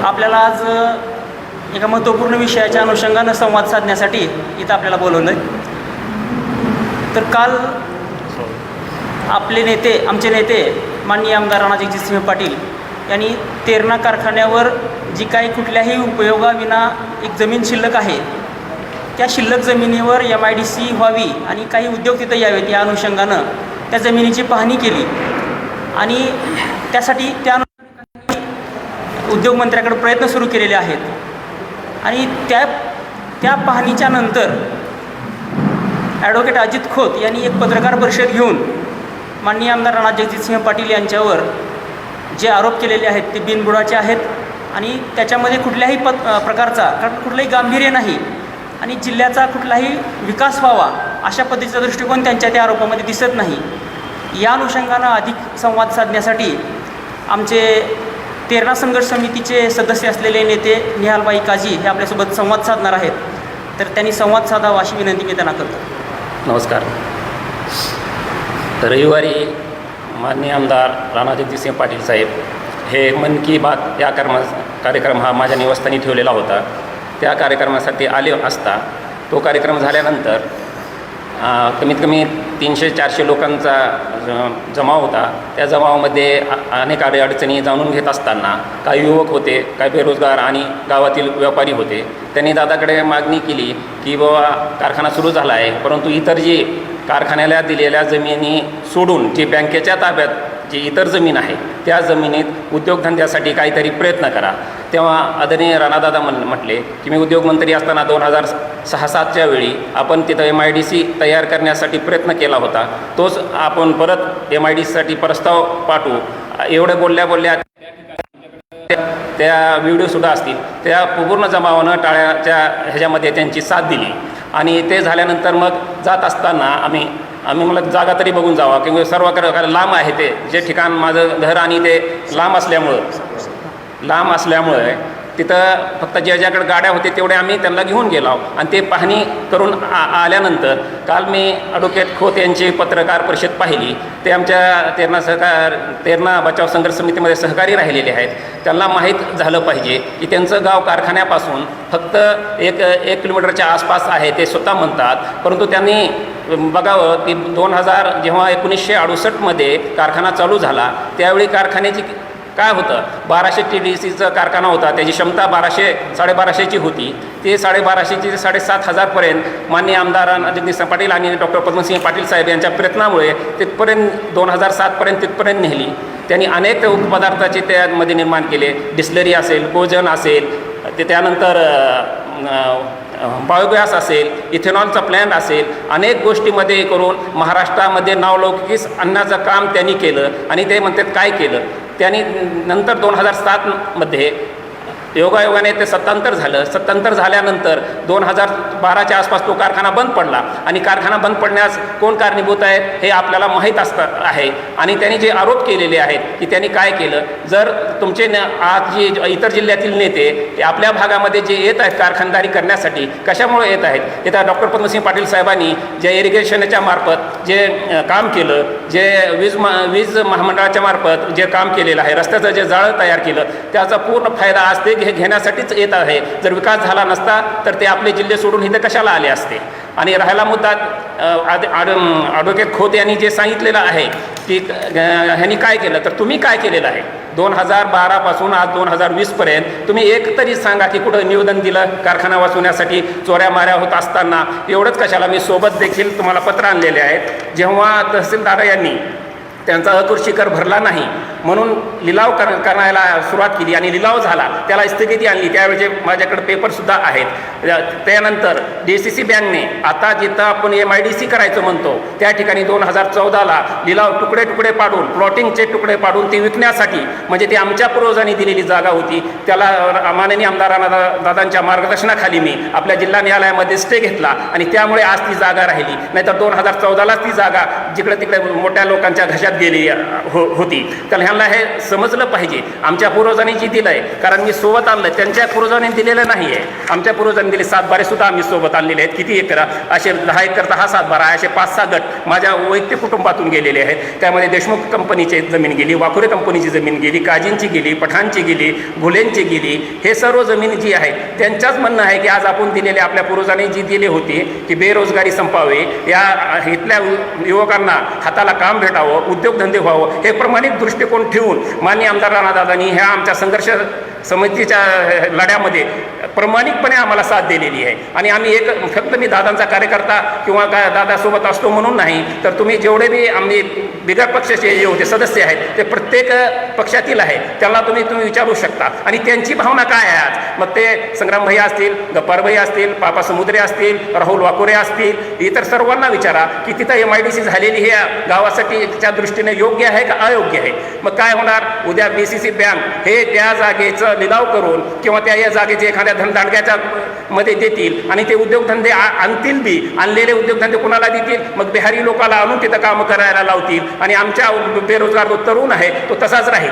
आपल्याला आज एका महत्त्वपूर्ण विषयाच्या अनुषंगानं संवाद साधण्यासाठी इथं आपल्याला बोलवलं आहे. तर काल आमचे नेते माननीय आमदार राणा जगजितसिंह पाटील यांनी तेरणा कारखान्यावर जी काही कुठल्याही उपयोगाविना एक जमीन शिल्लक आहे, त्या शिल्लक जमिनीवर MIDC व्हावी आणि काही उद्योग तिथं यावेत या अनुषंगानं त्या जमिनीची पाहणी केली आणि त्यासाठी उद्योगमंत्र्याकडे प्रयत्न सुरू केलेले आहेत. आणि त्या पाहणीच्या नंतर ॲडव्होकेट अजित खोत यांनी एक पत्रकार परिषद घेऊन माननीय आमदार राणा जगजितसिंह पाटील यांच्यावर जे आरोप केलेले आहेत ते बिनबुडाचे आहेत आणि त्याच्यामध्ये कुठल्याही प्रकारचा कुठलंही गांभीर्य नाही आणि जिल्ह्याचा कुठलाही विकास व्हावा अशा पद्धतीचा दृष्टिकोन त्यांच्या त्या आरोपामध्ये दिसत नाही. या अनुषंगानं अधिक संवाद साधण्यासाठी आमचे तेरणा संघर्ष समितीचे सदस्य असलेले नेते निहालबाई काजी हे आपल्यासोबत संवाद साधणार आहेत. तर त्यांनी संवाद साधावा अशी विनंती मी त्यांना करतो. नमस्कार. रविवारी माननीय आमदार राणा जगजितसिंह पाटील साहेब हे मन की बात या कार्यक्रम हा माझ्या निवासस्थानी ठेवलेला होता. त्या कार्यक्रमासाठी आले असता तो कार्यक्रम झाल्यानंतर कमीत कमी 300-400 लोकांचा जमाव होता. त्या जमावामध्ये अनेक अडचणी जाणून घेत असताना काही युवक होते, काही बेरोजगार आणि गावातील व्यापारी होते. त्यांनी दादाकडे मागणी केली की बाबा कारखाना सुरू झाला आहे, परंतु इतर जी कारखान्याला दिलेल्या जमिनी सोडून जी बँकेच्या ताब्यात जी इतर जमीन आहे त्या जमिनीत उद्योगधंद्यासाठी काहीतरी प्रयत्न करा. तेव्हा आदरणीय राणादादा म्हटले की मी उद्योगमंत्री असताना 2006-07च्या वेळी आपण तिथं MIDC तयार करण्यासाठी प्रयत्न केला होता. तोच आपण परत MIDCसाठी प्रस्ताव पाठवू एवढं बोलल्या त्या व्हिडिओसुद्धा असतील. त्या पूर्ण जमावानं टाळ्याच्या ह्याच्यामध्ये त्यांची साथ दिली आणि ते झाल्यानंतर मग जात असताना आम्ही मला जागा तरी बघून जावा किंवा सर्व लांब आहे ते जे ठिकाण माझं घर आणि ते लांब असल्यामुळे तिथं फक्त ज्याच्याकडे गाड्या होते तेवढे आम्ही त्यांना घेऊन गेलो आणि ते पाहणी करून आल्यानंतर काल मी ॲडव्होकेट खोत यांची पत्रकार परिषद पाहिली. ते आमच्या तेरणा बचाव संघर्ष समितीमध्ये सहकारी राहिलेले आहेत. त्यांना माहीत झालं पाहिजे की त्यांचं गाव कारखान्यापासून फक्त एक किलोमीटरच्या आसपास आहे ते स्वतः म्हणतात. परंतु त्यांनी बघावं की जेव्हा 1968मध्ये कारखाना चालू झाला त्यावेळी कारखान्याची काय होतं 1200 TDCचा कारखाना होता. त्याची क्षमता 1200-1250ची होती. ते 1250ची 7,500पर्यंत माननीय आमदार जगजितसिंह पाटील आणि डॉक्टर पद्मसिंह पाटील साहेब यांच्या प्रयत्नामुळे तिथपर्यंत 2007पर्यंत तिथपर्यंत नेली. त्यांनी अनेक उपपदार्थाचे त्यामध्ये निर्माण केले. डिस्लरी असेल, कोजन असेल, त्यानंतर बायोगॅस असेल, इथेनॉलचा प्लॅन्ट असेल, अनेक गोष्टीमध्ये करून महाराष्ट्रामध्ये नावलौकिक आणण्याचं काम त्यांनी केलं. आणि ते म्हणतात काय केलं त्यांनी नंतर 2007मध्ये योगायोगाने ते सत्तांतर झाल्यानंतर 2012च्या आसपास तो कारखाना बंद पडला आणि कारखाना बंद पडण्यास कोण कारणीभूत आहेत हे आपल्याला माहीत आहे. आणि त्यांनी जे आरोप केलेले आहेत की त्यांनी काय केलं, जर तुमचे आज जे इतर जिल्ह्यातील नेते ते आपल्या भागामध्ये जे येत आहेत कारखानदारी करण्यासाठी कशामुळे येत आहेत, इथं डॉक्टर पद्मसिंह पाटील साहेबांनी जे इरिगेशनच्या मार्फत जे काम केलं, जे वीज महामंडळाच्या मार्फत जे काम केलेलं आहे, रस्त्याचं जे जाळं तयार केलं, त्याचा पूर्ण फायदा आज ते घेण्यासाठीच येत आहे. जर विकास झाला नसता तर ते आपले जिल्हे सोडून इथे कशाला आले असते. आणि राहायला मुद्दा ॲडव्होकेट खोत यांनी जे सांगितलेलं आहे की ह्यांनी काय केलं, तर तुम्ही काय केलेलं आहे 2012 पासून आज 2020पर्यंत तुम्ही एक तरी सांगा की कुठं निवेदन दिलं कारखाना वाचवण्यासाठी. चोऱ्या माऱ्या होत असताना एवढंच कशाला, मी सोबत देखील तुम्हाला पत्र आणलेले आहेत. जेव्हा तहसीलदार यांनी त्यांचा अकृषी कर भरला नाही म्हणून लिलाव करायला सुरुवात केली आणि लिलाव झाला, त्याला स्थगिती आणली, त्यावेळेचे माझ्याकडे पेपरसुद्धा आहेत. त्यानंतर DCC बँकने आता जिथं आपण MIDC करायचं म्हणतो त्या ठिकाणी 2014ला लिलाव तुकडे पाडून, प्लॉटिंगचे तुकडे पाडून ती विकण्यासाठी, म्हणजे ती आमच्या पूर्वजांनी दिलेली जागा होती, त्याला माननीय आमदारांना दादांच्या मार्गदर्शनाखाली मी आपल्या जिल्हा न्यायालयामध्ये स्टे घेतला आणि त्यामुळे आज ती जागा राहिली. नाहीतर 2014लाच ती जागा जिकडे तिकडे मोठ्या लोकांच्या घशात गेली होती. तर त्यांना हे समजलं पाहिजे. आमच्या पूर्वजांनी जी दिलं आहे, कारण मी सोबत आणलं, त्यांच्या पूर्वजांनी दिलेलं नाही आहे. आमच्या पूर्वजांनी दिले 7 बारेसुद्धा आम्ही सोबत आणलेले आहेत. किती एकर असे 10 एकरचा हा 7 बारा, असे 5-6 गट माझ्या वैयक्तिक कुटुंबातून गेलेले आहेत. त्यामध्ये देशमुख कंपनीची जमीन गेली, वाकुरे कंपनीची जमीन गेली, काजींची गेली, पठाणची गेली, घुलेंची गेली. हे सर्व जमीन जी आहे त्यांच्याच म्हणणं आहे की आज आपण दिलेले, आपल्या पूर्वजांनी जी दिली होती की बेरोजगारी संपावे, या इथल्या युवकांना हाताला काम भेटावं, उद्योगधंदे व्हावं, हे प्रमाणित दृष्टिकोन ठेवून माननीय आमदार राणादादांनी ह्या आमच्या संघर्ष समितीच्या लढ्यामध्ये प्रामाणिकपणे आम्हाला साथ दिलेली आहे. आणि आम्ही फक्त मी दादांचा कार्यकर्ता किंवा काय दादासोबत असतो म्हणून नाही, तर तुम्ही जेवढे बी आम्ही बिगर पक्षाचे जे होते सदस्य आहेत ते प्रत्येक पक्षातील आहे, त्यांना तुम्ही विचारू शकता. आणि त्यांची भावना काय आहे आज, मग ते संग्राम भैया असतील, गप्पार भैया असतील, पापा समुद्रे असतील, राहुल वाकुरे असतील, इतर सर्वांना विचारा की तिथं MIDC झालेली हे गावासाठीच्या दृष्टीने योग्य आहे का अयोग्य आहे. मग काय होणार, उद्या BCC बँक हे त्या जागेचं लिलाव करून किंवा त्या या जागेचे एखाद्या धनदांडग्याच्या मध्ये देतील आणि ते उद्योगधंदे आणतील बी. आणलेले उद्योगधंदे कोणाला देतील, मग बिहारी लोकांना आणून तिथं कामं करायला लावतील आणि आमच्या बेरोजगार जो तरुण आहे तो तसाच राहील.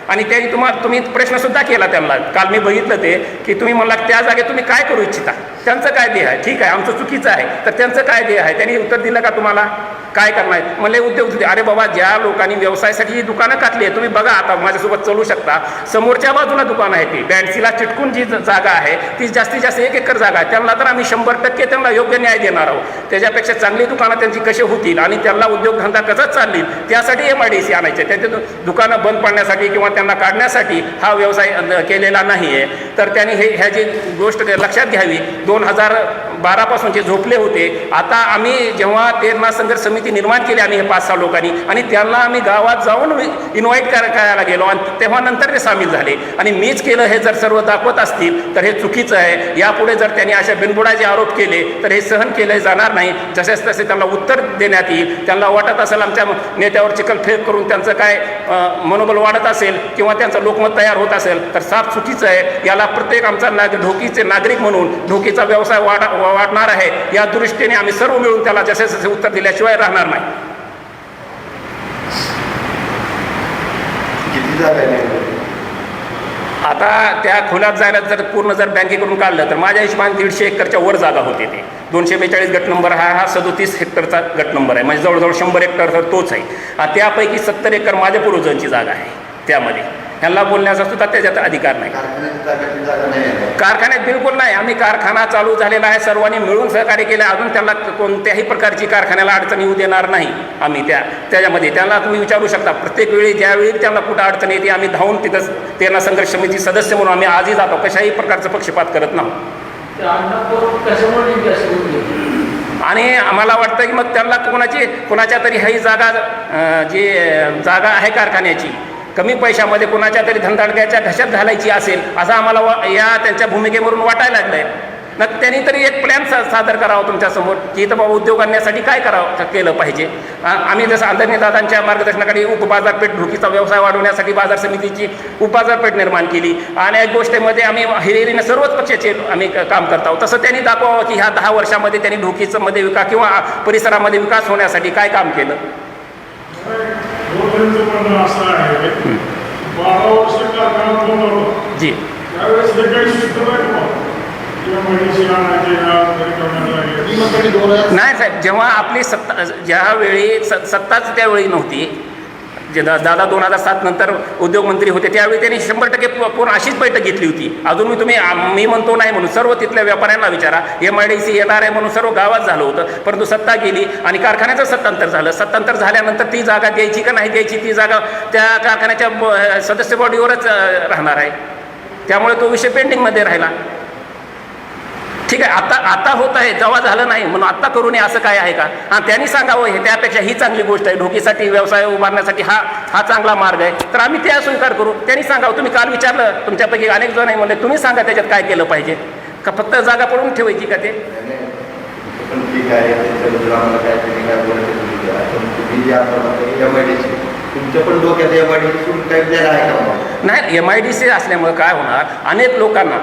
आणि त्यांनी तुम्ही प्रश्नसुद्धा केला त्यांना, काल मी बघितलं ते की तुम्ही म्हणला त्या जागेत तुम्ही काय करू इच्छिता, त्यांचं काय ध्येय आहे. ठीक आहे, आमचं चुकीचं आहे, तर त्यांचं काय ध्येय आहे, त्यांनी उत्तर दिलं का तुम्हाला, काय करणार. म्हणले उद्योग. अरे बाबा, ज्या लोकांनी व्यवसायासाठी जी दुकानं टाकली आहे, तुम्ही बघा, आता माझ्यासोबत चालू शकता, समोरच्या बाजूला दुकानं आहे, ती बँडसीला चिटकून जी जागा आहे ती जास्तीत जास्त 1 एकर जागा आहे. त्यांना तर आम्ही 100% त्यांना योग्य न्याय देणार आहोत. त्याच्यापेक्षा चांगली दुकानं त्यांची कशी होतील आणि त्यांना उद्योगधंदा कसाच चालतील, त्यासाठी MIDC आणायचे. त्यांचे दुकानं बंद पाडण्यासाठी किंवा त्यांना काढण्यासाठी हा व्यवसाय केलेला नाही आहे. तर त्यांनी ह्याची गोष्ट लक्षात घ्यावी. 2012 पासून जे झोपले होते, आता आम्ही जेव्हा तेरणा संघर्ष समिती निर्माण केली आम्ही हे 5-6 लोकांनी, आणि त्यांना आम्ही गावात जाऊन इन्व्हाइट करायला गेलो आणि तेव्हा नंतर ते सामील झाले. आणि मीच केलं हे जर सर्व दाखवत असतील तर हे चुकीचं आहे. यापुढे जर त्यांनी अशा बिनबुडाचे आरोप केले तर हे सहन केले जाणार नाही. जसेच तसे त्यांना उत्तर देण्यात येईल. त्यांना वाटत असेल आमच्या नेत्यावर चिखलफेक करून त्यांचं काय मनोबल वाढत असेल किंवा त्यांचं लोकमत तयार होत असेल तर साफ चुकीचं आहे. याला प्रत्येक आमचा ढोकीचे नागरिक म्हणून ढोकीचा व्यवसाय वाढणार आहे या दृष्टीने आम्ही सर्व मिळून त्याला जसे जसे उत्तर दिल्याशिवाय राहणार नाही. आता त्या खोल्यात जायला जर पूर्ण जर बँकेकडून काढलं तर माझ्या हिशोबाने 150 एकरच्या वर जागा होते. ते 242 गट नंबर हा 37 हेक्टरचा गट नंबर आहे. म्हणजे जवळजवळ 100 हेक्टर तर तोच आहे. त्यापैकी 70 एकर माझ्या पूर्वजांची जागा आहे. त्यामध्ये ह्यांना बोलण्याचा सुद्धा त्याच्यात अधिकार नाही. कारखान्यात बिलकुल नाही. आम्ही कारखाना चालू झालेला आहे, सर्वांनी मिळून सहकार्य केलं. अजून त्यांना कोणत्याही प्रकारची कारखान्याला अडचण येऊ देणार नाही आम्ही. त्याच्यामध्ये त्यांना तुम्ही विचारू शकता. प्रत्येक वेळी ज्यावेळी त्यांना कुठं अडचण येते आम्ही धावून तिथंच तेरणा संघर्ष समिती सदस्य म्हणून आम्ही आजही जातो. कशाही प्रकारचा पक्षपात करत नाही. आणि आम्हाला वाटतं की मग त्यांना कोणाच्या तरी ही जागा जी जागा आहे कारखान्याची कमी पैशामध्ये कोणाच्या तरी धनदांडग्याच्या घशात घालायची असेल असं आम्हाला या त्यांच्या भूमिकेवरून वाटायला लागलं आहे. मग त्यांनी तरी एक प्लॅन सादर करावं तुमच्यासमोर की इथं बाबा उद्योग आणण्यासाठी काय केलं पाहिजे. आम्ही जसं आदरणीय दादांच्या मार्गदर्शनाखाली उपबाजारपेठ ढोकीचा व्यवसाय वाढवण्यासाठी बाजार समितीची उपबाजारपेठ निर्माण केली. आणि एक गोष्टीमध्ये आम्ही हिरिरीनं सर्वच पक्षाचे आम्ही काम करत आहोत. तसं त्यांनी दाखवावं की ह्या 10 वर्षामध्ये त्यांनी ढोकीचं मध्ये विकास किंवा परिसरामध्ये विकास होण्यासाठी काय काम केलं. जी नाही साहेब, जेव्हा आपली सत्ता ज्यावेळी सत्ताच त्यावेळी नव्हती, जे दादा 2007 नंतर उद्योगमंत्री होते त्यावेळी त्यांनी 100% पूर्ण अशीच बैठक घेतली होती. अजून मी म्हणतो नाही म्हणून सर्व तिथल्या व्यापाऱ्यांना विचारा. MIDC येणार आहे म्हणून सर्व गावात झालं होतं, परंतु सत्ता गेली आणि कारखान्याचं सत्तांतर झालं. सत्तांतर झाल्यानंतर ती जागा द्यायची का नाही द्यायची ती जागा त्या कारखान्याच्या सदस्य बॉडीवरच राहणार आहे. त्यामुळे तो विषय पेंडिंगमध्ये राहिला. ठीक आहे, आता होत आहे, जेव्हा झालं नाही म्हणून आत्ता करू नये असं काय आहे का. हां, त्यांनी सांगावं हे त्यापेक्षा ही चांगली गोष्ट आहे, ढोकीसाठी व्यवसाय उभारण्यासाठी हा चांगला मार्ग आहे, तर आम्ही त्या स्वीकार करू. त्यांनी सांगावं. तुम्ही काल विचारलं, तुमच्यापैकी अनेक जण आहे म्हणले, तुम्ही सांगा त्याच्यात काय केलं पाहिजे का फक्त जागा पडून ठेवायची का ते. नाही, MIDC असल्यामुळे काय होणार, अनेक लोकांना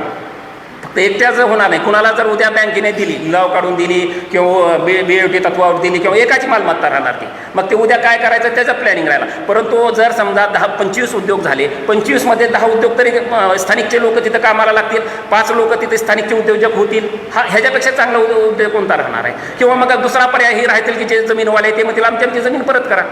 तर एकट्याचं होणार नाही. कुणाला जर उद्या बँकेने दिली, लिलाव काढून दिली किंवा BOT तत्वावर दिली किंवा एकाची मालमत्ता राहणार ती, मग ते उद्या काय करायचं त्याचं प्लॅनिंग राहिला. परंतु जर समजा 10-25 उद्योग झाले, 25मध्ये 10 उद्योग तरी स्थानिकचे लोक तिथं कामाला लागतील, 5 लोक तिथे स्थानिकचे उद्योजक होतील. ह्याच्यापेक्षा चांगला उद्योग कोणता राहणार आहे? किंवा मग दुसरा पर्याय ही राहतील की जे जमीनवाले ते म्हणतील आमची जमीन परत करा.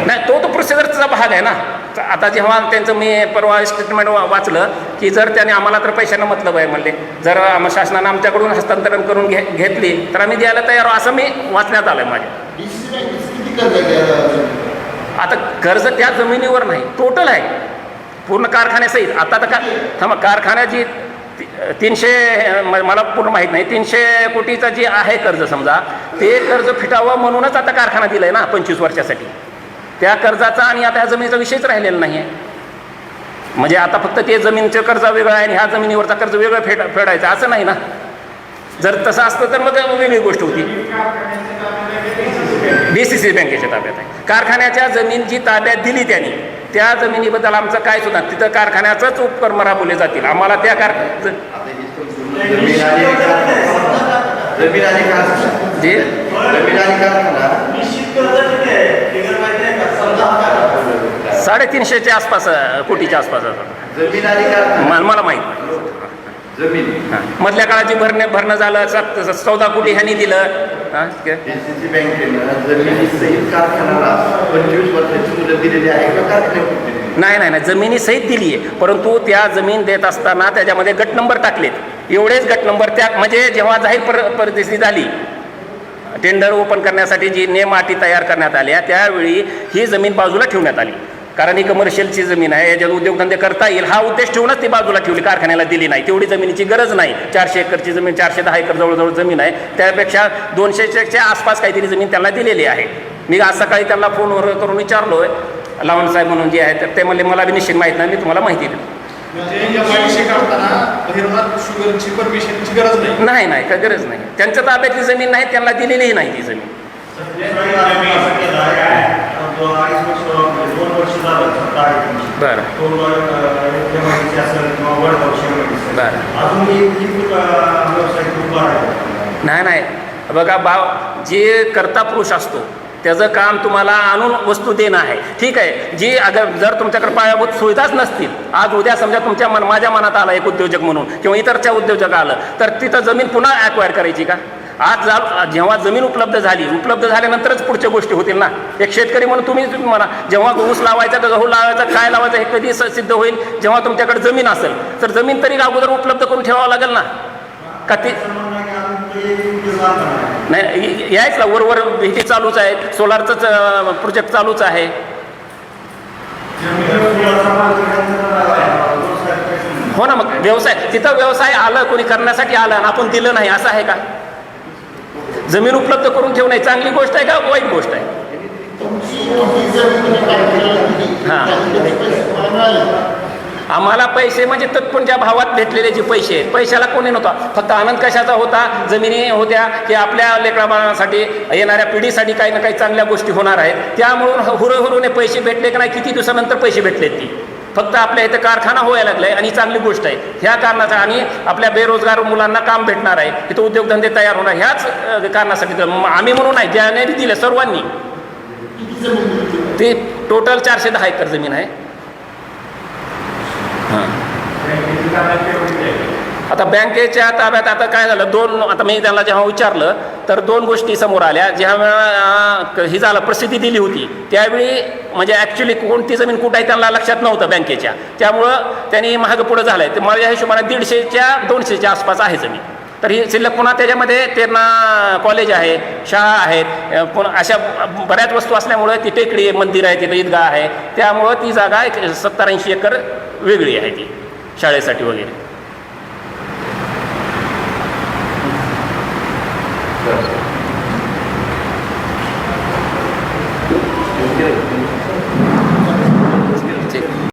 नाही, तो प्रोसिजरचा भाग आहे ना. आता जेव्हा त्यांचं मी परवा स्टेटमेंट वाचलं की जर त्याने आम्हाला तर पैशांना मतलब आहे म्हणले, जर शासनानं आमच्याकडून हस्तांतरण करून घेतली तर आम्ही द्यायला तयार आहोत, असं मी वाचण्यात आलं माझ्या. आता कर्ज त्या जमिनीवर नाही, टोटल आहे पूर्ण कारखान्यासहित. आता तर थांबा, कारखान्याची 300 मला पूर्ण माहीत नाही, 300 कोटीचं जे आहे कर्ज समजा, ते कर्ज फिटावं म्हणूनच आता कारखाना दिला आहे ना 25 वर्षासाठी. त्या कर्जाचा आणि आता ह्या जमिनीचा विषयच राहिलेला नाही आहे. म्हणजे आता फक्त ते जमिनीचं कर्ज वेगळं आहे आणि ह्या जमिनीवरचा कर्ज वेगळं फेडायचं असं नाही ना. जर तसं असतं तर मग वेगळी गोष्ट होती. DCC बँकेच्या ताब्यात आहे. कारखान्याच्या जमीन जी ताब्यात दिली त्यांनी, त्या जमिनीबद्दल आमचं काय सुद्धा तिथं कारखान्याचंच उपक्रम राबवले जातील. आम्हाला त्या जे 350च्या आसपास कोटीच्या आसपास मला माहीत नाही. मधल्या काळाची भरणं झालं 14 कोटी ह्यांनी दिलं. नाही, जमिनी सहित दिली आहे, परंतु त्या जमीन देत असताना त्याच्यामध्ये गट नंबर टाकलेत. एवढेच गट नंबर त्या म्हणजे जेव्हा जाहीर परिस्थिती झाली, टेंडर ओपन करण्यासाठी जी नियम अटी तयार करण्यात आल्या, त्यावेळी ही जमीन बाजूला ठेवण्यात आली. कारण ही कमर्शियलची जमीन आहे, याच्यात उद्योगधंदे करता येईल हा उद्देश ठेवूनच ती बाजूला ठेवली, कारखान्याला दिली नाही. तेवढी जमिनीची गरज नाही. 400 एकरची जमीन, 410 एकर जवळजवळ जमीन आहे, त्यापेक्षा 200च्या आसपास काहीतरी जमीन त्यांना दिलेली आहे. मी आज सकाळी त्यांना फोनवर करून विचारलो आहे, लावण साहेब म्हणून जे आहेत, तर ते म्हणले मला बी निश्चित माहीत नाही, मी तुम्हाला माहिती देतो. नाही, काय गरज नाही. त्यांच्या ताब्यातली जमीन नाही, त्यांना दिलेलीही नाही ती जमीन. बरं नाही, बघा जे कर्ता पुरुष असतो त्याचं काम तुम्हाला आणून वस्तू देणं आहे, ठीक आहे. जी जर तुमच्याकडे पायाभूत सुविधाच नसतील, आज उद्या समजा माझ्या मनात आला एक उद्योजक म्हणून किंवा इतरच्या उद्योजक आलं, तर तिथं जमीन पुन्हा ॲक्वायर करायची का? आज जेव्हा जमीन उपलब्ध झाल्यानंतरच पुढच्या गोष्टी होतील ना. एक शेतकरी म्हणून तुम्ही म्हणा, जेव्हा ऊस लावायचा तर गहू लावायचा, काय लावायचं हे कधी सिद्ध होईल? जेव्हा तुमच्याकडे जमीन असेल तर जमीन तरी अगोदर उपलब्ध करून ठेवावं लागेल ना. का ती नाही यायच ना, वर भीती चालूच आहे, सोलारचं प्रोजेक्ट चालूच आहे. हो ना, मग व्यवसाय तिथं व्यवसाय आलं, कोणी करण्यासाठी आलं आणि आपण दिलं नाही असं आहे का? जमीन उपलब्ध करून ठेवणे चांगली गोष्ट आहे का वाईट गोष्ट आहे? आम्हाला पैसे म्हणजे तत्पुंच्या भावात भेटलेले जे पैसे आहेत, पैशाला कोणी नव्हता. फक्त आनंद कशाचा होता? जमिनी होत्या की आपल्या लेकराबाळांसाठी, येणाऱ्या पिढीसाठी काही ना काही चांगल्या गोष्टी होणार आहेत, त्यामुळं हुरहुरूने पैसे भेटले की नाही, किती दिवसानंतर पैसे भेटलेत ती. फक्त आपल्या इथं कारखाना व्हायला लागलाय आणि चांगली गोष्ट आहे ह्या कारणाचा, आणि आपल्या बेरोजगार मुलांना काम भेटणार आहे, इथं उद्योगधंदे तयार होणार, ह्याच कारणासाठी. आम्ही म्हणून नाही, ज्याने दिलं सर्वांनी. ते टोटल 410 एकर जमीन आहे. आता बँकेच्या ताब्यात आता काय झालं, आता मी त्यांना जेव्हा विचारलं तर 2 गोष्टी समोर आल्या. जेव्हा ही झालं प्रसिद्धी दिली होती त्यावेळी म्हणजे ॲक्च्युली कोणती जमीन कुठं आहे त्यांना लक्षात नव्हतं बँकेच्या, त्यामुळं त्यांनी महाग पुढं झालं आहे. तर माझ्या हिशोबाने 150-200च्या आसपास आहे जमीन. तर ही शिल्लक पुन्हा त्याच्यामध्ये त्यांना कॉलेज आहे, शाळा आहेत, पुन्हा अशा बऱ्याच वस्तू असल्यामुळं ती टेकडी आहे, मंदिर आहे, तिथं ईदगाह आहे, त्यामुळं ती जागा 70-80 एकर वेगळी आहे ती शाळेसाठी वगैरे. Thank you.